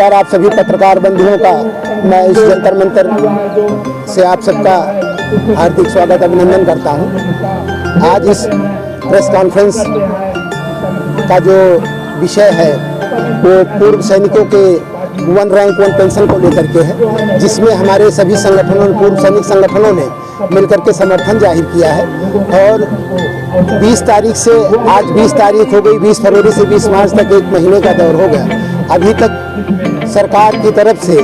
नमस्कार आप सभी पत्रकार बंधुओं का। मैं इस जंतर मंतर से आप सबका हार्दिक स्वागत अभिनंदन करता हूं। आज इस प्रेस कॉन्फ्रेंस का जो विषय है वो पूर्व सैनिकों के 1 रैंक 1 पेंशन को लेकर के है, जिसमें हमारे सभी संगठनों, पूर्व सैनिक संगठनों ने मिलकर के समर्थन जाहिर किया है। और 20 तारीख से आज 20 तारीख हो गई, 20 फरवरी से 20 मार्च तक 1 महीने का दौर हो गया। अभी तक सरकार की तरफ से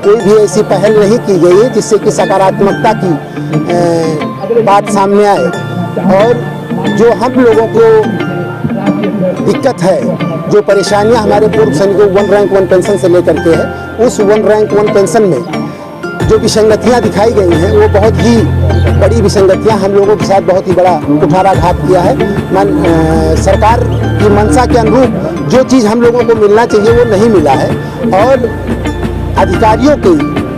कोई भी ऐसी पहल नहीं की गई है जिससे कि सकारात्मकता की बात सामने आए। और जो हम लोगों को दिक्कत है, जो परेशानियां हमारे पूर्व सैनिकों 1 रैंक 1 पेंशन से लेकर के है, उस 1 रैंक 1 पेंशन में जो विसंगतियां दिखाई गई हैं वो बहुत ही बड़ी विसंगतियां हम लोगों के साथ बहुत ही बड़ा कुठाराघात किया है। सरकार की मंशा के अनुरूप जो चीज़ हम लोगों को मिलना चाहिए वो नहीं मिला है, और अधिकारियों की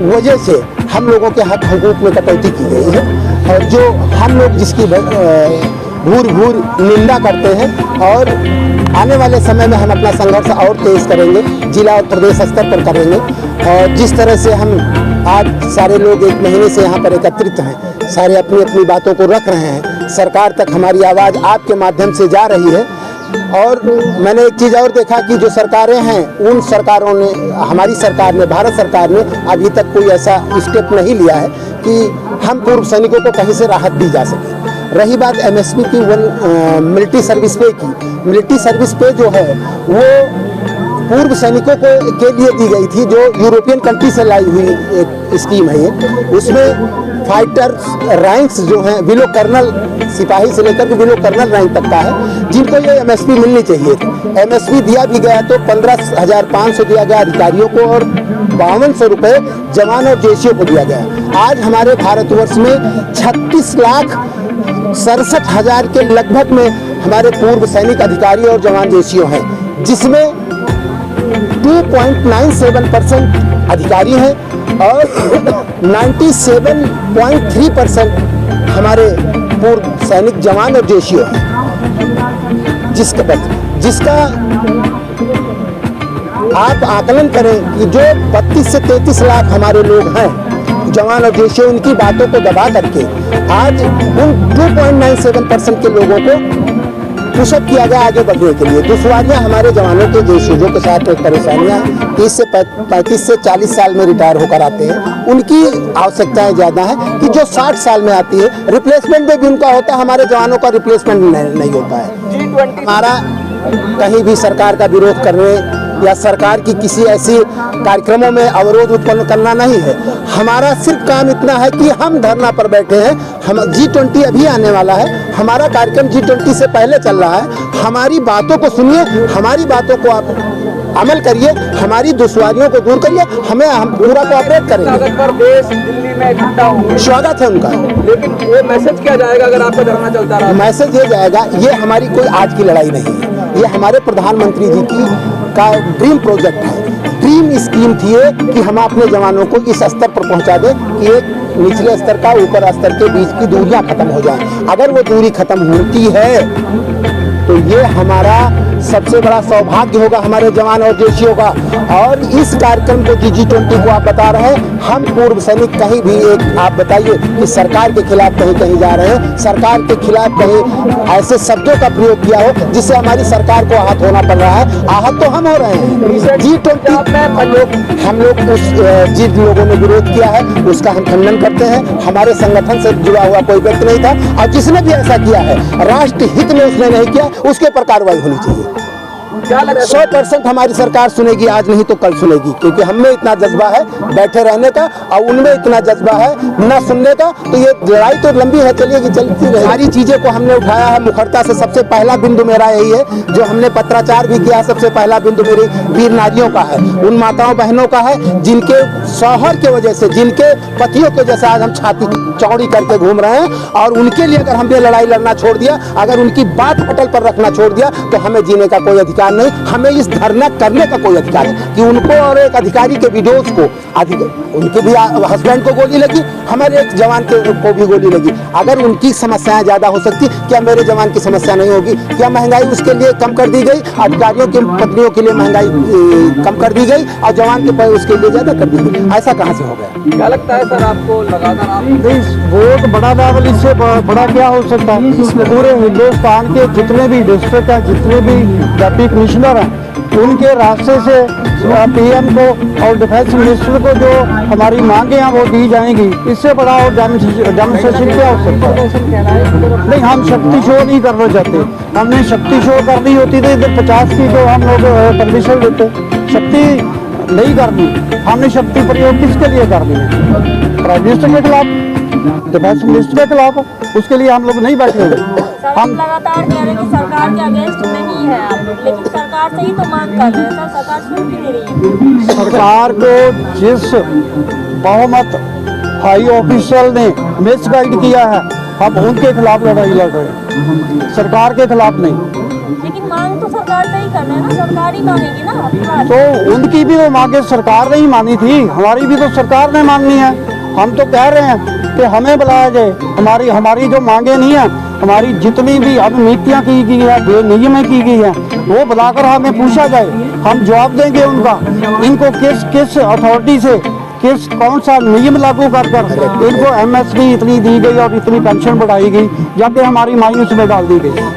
वजह से हम लोगों के हक हकूक़ में कटौती की गई है। और जो हम लोग जिसकी भूर निंदा करते हैं, और आने वाले समय में हम अपना संघर्ष और तेज करेंगे, जिला और प्रदेश स्तर पर करेंगे। और जिस तरह से हम आज सारे लोग 1 महीने से यहाँ पर एकत्रित हैं, सारे अपनी अपनी बातों को रख रहे हैं, सरकार तक हमारी आवाज़ आपके माध्यम से जा रही है। और मैंने एक चीज़ और देखा कि जो सरकारें हैं, उन सरकारों ने, हमारी सरकार ने, भारत सरकार ने अभी तक कोई ऐसा स्टेप नहीं लिया है कि हम पूर्व सैनिकों को कहीं से राहत दी जा सके। रही बात MSP की, मिलिट्री सर्विस पे की, मिलिट्री सर्विस पे जो है वो पूर्व सैनिकों को के लिए दी गई थी, जो यूरोपियन कंट्री से लाई हुई एक स्कीम है ये। उसमें फाइटर रैंक्स जो हैं, बिलो कर्नल सिपाही से लेकर के बिलो कर्नल रैंक तक का है, जिनको ये MSP मिलनी चाहिए थी। MSP दिया भी गया तो 15,500 दिया गया अधिकारियों को, और 5200 रुपये जवान और जेसीओ को दिया गया। आज हमारे भारतवर्ष में 36,67,000 के लगभग में हमारे पूर्व सैनिक अधिकारी और जवान जेसीओ हैं, जिसमें 2.97% अधिकारी हैं और 97.3% हमारे पूर्व सैनिक जवान और जेसीओ हैं। जिसका आप आकलन करें कि जो 32 से 33 लाख हमारे लोग हैं जवान और जेसीओ, उनकी बातों को दबा करके आज उन 2.97% के लोगों को पुशअप किया गया आगे बढ़ने के लिए। दुश्वारियां हमारे जवानों के जेसीओ के साथ परेशानियां 30 से 35 से 40 साल में रिटायर होकर आते हैं, उनकी आवश्यकताएं ज़्यादा हैं कि जो 60 साल में आती है। रिप्लेसमेंट में भी उनका होता है, हमारे जवानों का रिप्लेसमेंट नहीं होता है। हमारा कहीं भी सरकार का विरोध करने या सरकार की किसी ऐसी कार्यक्रमों में अवरोध उत्पन्न करना नहीं है। हमारा सिर्फ काम इतना है कि हम धरना पर बैठे हैं। हम G20 अभी आने वाला है, हमारा कार्यक्रम G20 से पहले चल रहा है। हमारी बातों को सुनिए, हमारी बातों को आप अमल करिए, हमारी दुश्वारियों को दूर करिए, हम पूरा कोऑपरेट करेंगे। देश दिल्ली में इकट्ठा होंगे, स्वागत है उनका, लेकिन वो मैसेज क्या जाएगा अगर आपका धरना चलता रहा? मैसेज ये जाएगा, ये हमारी कोई आज की लड़ाई नहीं है, ये हमारे प्रधानमंत्री जी का ड्रीम प्रोजेक्ट है, ड्रीम स्कीम थी ये कि हम अपने जवानों को इस स्तर पर पहुंचा दें कि एक निचले स्तर का ऊपर स्तर के बीच की दूरियां खत्म हो जाएं। अगर वो दूरी खत्म होती है तो ये हमारा सबसे बड़ा सौभाग्य होगा हमारे जवान और जेसीओ का। और इस कार्यक्रम को G20 को आप बता रहे हैं, हम पूर्व सैनिक कहीं भी एक आप बताइए कि सरकार के खिलाफ कहीं जा रहे हैं, सरकार के खिलाफ कहीं ऐसे शब्दों का प्रयोग किया हो जिससे हमारी सरकार को आहत होना पड़ रहा है। आहत तो हम हो रहे हैं। G20 में हम लोग उस जिन लोगों ने विरोध किया है उसका हम खंडन करते हैं। हमारे संगठन से जुड़ा हुआ कोई व्यक्ति नहीं था, और जिसने भी ऐसा किया है राष्ट्र हित में उसने नहीं किया, उसके ऊपर कार्रवाई होनी चाहिए। 100% हमारी सरकार सुनेगी, आज नहीं तो कल सुनेगी, क्योंकि हमें इतना जज्बा है बैठे रहने का और उनमें इतना जज्बा है न सुनने का। तो ये लड़ाई तो लंबी है, चलिए चलती रहे। सारी चीजें को हमने उठाया है मुखरता से। सबसे पहला बिंदु मेरा यही है, जो हमने पत्राचार भी किया, सबसे पहला बिंदु मेरी वीर नारियों का है, उन माताओं बहनों का है जिनके शौहर के वजह से, जिनके पतियों के जैसा आज हम छाती चौड़ी करके घूम रहे हैं। और उनके लिए अगर हमने लड़ाई लड़ना छोड़ दिया, अगर उनकी बात पटल पर रखना छोड़ दिया, तो हमें जीने का कोई अधिकार अधिकार नहीं, हमें इस धरना करने का कोई अधिकार है कि उनको और एक अधिकारी के वीडियोज को उनके भी हस्बैंड को गोली लगी, हमारे एक जवान को भी गोली लगी। अगर उनकी समस्याएं ज़्यादा हो सकती, क्या मेरे जवान की समस्या नहीं होगी? क्या महंगाई उसके लिए कम कर दी गई? अधिकारियों की पत्नियों के लिए महंगाई कम कर दी गई और जवान के पैसे उसके लिए ज़्यादा कर दी गई? ऐसा कहाँ से हो गया? क्या लगता है सर आपको, लगातार आप वोट बड़ा लेवल, इससे बड़ा क्या हो सकता है? इसमें पूरे हिंदुस्तान के जितने भी डिस्ट्रिक्ट हैं, जितने भी डिप्टी कमिश्नर हैं, उनके रास्ते से पीएम को और डिफेंस मिनिस्टर को जो हमारी मांगे हैं वो दी जाएंगी। इससे बड़ा और डेमोन्स्ट्रेशन क्या हो सकता है? नहीं, हम शक्ति शो नहीं करना चाहते। हमने शक्ति शो करनी होती तो इधर 50 की जो हम लोग परमिशन देते, शक्ति नहीं करनी। हमने शक्ति प्रयोग किसके लिए करनी है? प्राइम मिनिस्टर के खिलाफ, डिफेंस मिनिस्टर के खिलाफ, उसके लिए हम लोग नहीं बैठे। हम लगातार कह रहे हैं कि सरकार के अगेंस्ट नहीं है आप लोग, लेकिन सरकार से ही तो मांग कर रहे हैं सर, सरकार सुन भी नहीं रही है। सरकार को जिस बहुमत हाई ऑफिशियल ने मिसगाइड किया है, हम उनके खिलाफ लड़ाई लड़ रहे हैं, सरकार के खिलाफ नहीं। लेकिन मांग तो सरकार से ही कर रहे हैं ना, सरकार ही मांगेगी ना आपकी बात। तो उनकी भी तो मांगे सरकार ने ही मानी थी, हमारी भी तो सरकार ने माननी है। हम तो कह रहे हैं कि हमें बुलाया जाए, हमारी जो मांगे नहीं है, हमारी जितनी भी अब नीतियाँ की गई है, जो नियम की गई है, वो बुलाकर हमें पूछा जाए, हम जवाब देंगे उनका। इनको किस अथॉरिटी से कौन सा नियम लागू कर इनको एमएसपी इतनी दी गई और इतनी पेंशन बढ़ाई गई, जाके हमारी मायूस में डाल दी गई।